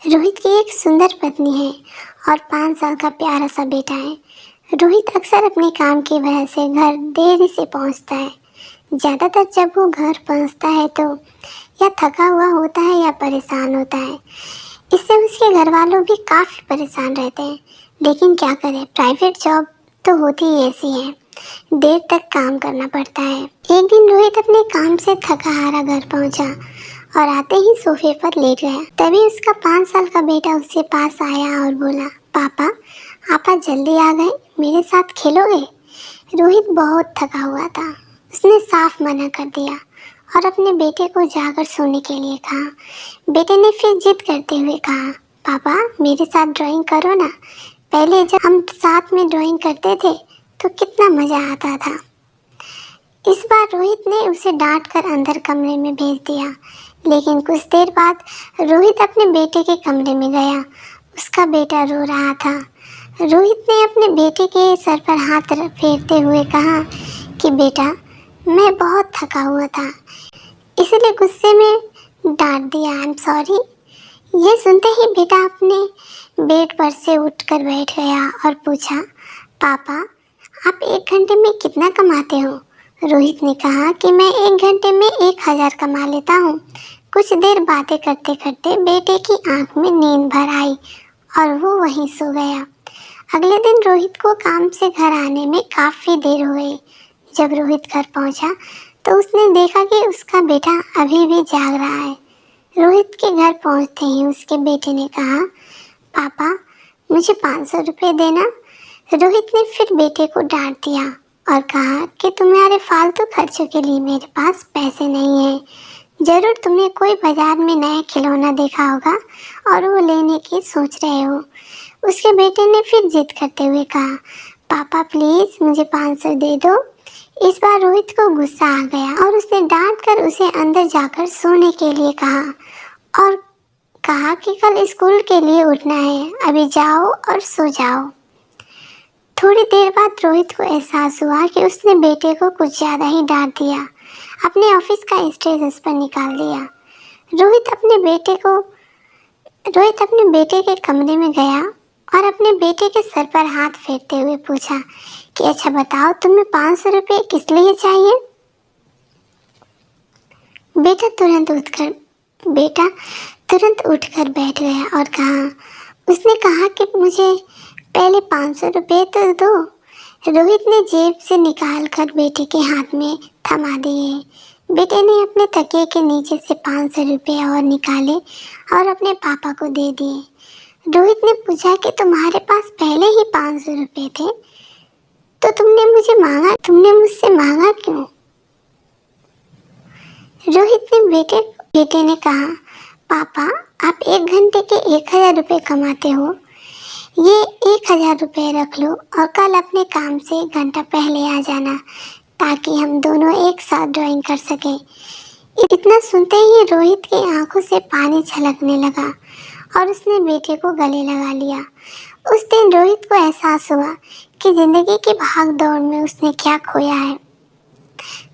रोहित की एक सुंदर पत्नी है और 5 साल का प्यारा सा बेटा है। रोहित अक्सर अपने काम की वजह से घर देरी से पहुंचता है। ज़्यादातर जब वो घर पहुंचता है तो या थका हुआ होता है या परेशान होता है। इससे उसके घर वालों भी काफ़ी परेशान रहते हैं। लेकिन क्या करें, प्राइवेट जॉब तो होती ही ऐसी है, देर तक काम करना पड़ता है। एक दिन रोहित अपने काम से थका हारा घर पहुंचा और आते ही सोफे पर लेट गया। तभी उसका 5 साल का बेटा उसके पास आया और बोला, पापा आप आज जल्दी आ गए, मेरे साथ खेलोगे? रोहित बहुत थका हुआ था। उसने साफ मना कर दिया और अपने बेटे को जाकर सोने के लिए कहा। बेटे ने फिर जिद करते हुए कहा, पापा मेरे साथ ड्राइंग करो ना, पहले जब हम साथ में ड्राइंग करते थे तो कितना मज़ा आता था। इस बार रोहित ने उसे डांट कर अंदर कमरे में भेज दिया। लेकिन कुछ देर बाद रोहित अपने बेटे के कमरे में गया। उसका बेटा रो रहा था। रोहित ने अपने बेटे के सर पर हाथ फेरते हुए कहा कि बेटा मैं बहुत थका हुआ था, इसलिए गुस्से में डांट दिया, आई एम सॉरी। ये सुनते ही बेटा अपने बेड पर से उठकर बैठ गया और पूछा, पापा आप 1 घंटे में कितना कमाते हो? रोहित ने कहा कि मैं 1 घंटे में 1000 कमा लेता हूँ। कुछ देर बातें करते करते बेटे की आंख में नींद भर आई और वो वहीं सो गया। अगले दिन रोहित को काम से घर आने में काफ़ी देर हो गई। जब रोहित घर पहुंचा तो उसने देखा कि उसका बेटा अभी भी जाग रहा है। रोहित के घर पहुंचते ही उसके बेटे ने कहा, पापा मुझे 500 रुपये देना। रोहित ने फिर बेटे को डांट दिया और कहा कि तुम्हारे फालतू खर्चों के लिए मेरे पास पैसे नहीं हैं। ज़रूर तुमने कोई बाजार में नया खिलौना देखा होगा और वो लेने की सोच रहे हो। उसके बेटे ने फिर जिद करते हुए कहा, पापा प्लीज़ मुझे 500 दे दो। इस बार रोहित को गुस्सा आ गया और उसने डांट कर उसे अंदर जाकर सोने के लिए कहा और कहा कि कल स्कूल के लिए उठना है, अभी जाओ और सो जाओ। थोड़ी देर बाद रोहित को एहसास हुआ कि उसने बेटे को कुछ ज़्यादा ही डांट दिया। अपने ऑफिस का स्ट्रेस उस पर निकाल दिया। रोहित अपने बेटे के कमरे में गया और अपने बेटे के सर पर हाथ फेरते हुए पूछा कि अच्छा बताओ तुम्हें 500 रुपये किस लिए चाहिए? बेटा तुरंत उठकर बैठ गया और उसने कहा कि मुझे पहले 500 रुपये तो दो। रोहित ने जेब से निकाल कर बेटे के हाथ में थमा दिए। बेटे ने अपने तकिए के नीचे से 500 रुपये और निकाले और अपने पापा को दे दिए। रोहित ने पूछा कि तुम्हारे पास पहले ही 500 रुपये थे तो तुमने मुझसे मांगा क्यों? रोहित ने बेटे ने कहा, पापा आप 1 घंटे के 1000 रुपये कमाते हो, ये 1000 रुपये रख लो और कल अपने काम से 1 घंटा पहले आ जाना ताकि हम दोनों एक साथ ड्राइंग कर सकें। इतना सुनते ही रोहित की आंखों से पानी छलकने लगा और उसने बेटे को गले लगा लिया। उस दिन रोहित को एहसास हुआ कि ज़िंदगी की भाग दौड़ में उसने क्या खोया है।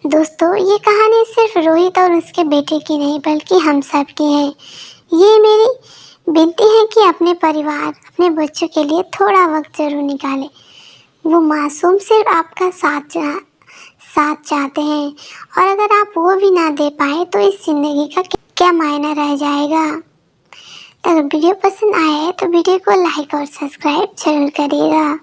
दोस्तों, ये कहानी सिर्फ रोहित और उसके बेटे की नहीं बल्कि हम सब की है। ये मेरी विनती है कि अपने परिवार, अपने बच्चों के लिए थोड़ा वक्त जरूर निकालें। वो मासूम सिर्फ आपका साथ चाहते हैं और अगर आप वो भी ना दे पाए तो इस ज़िंदगी का क्या मायना रह जाएगा। अगर वीडियो पसंद आया है तो वीडियो को लाइक और सब्सक्राइब जरूर करिएगा।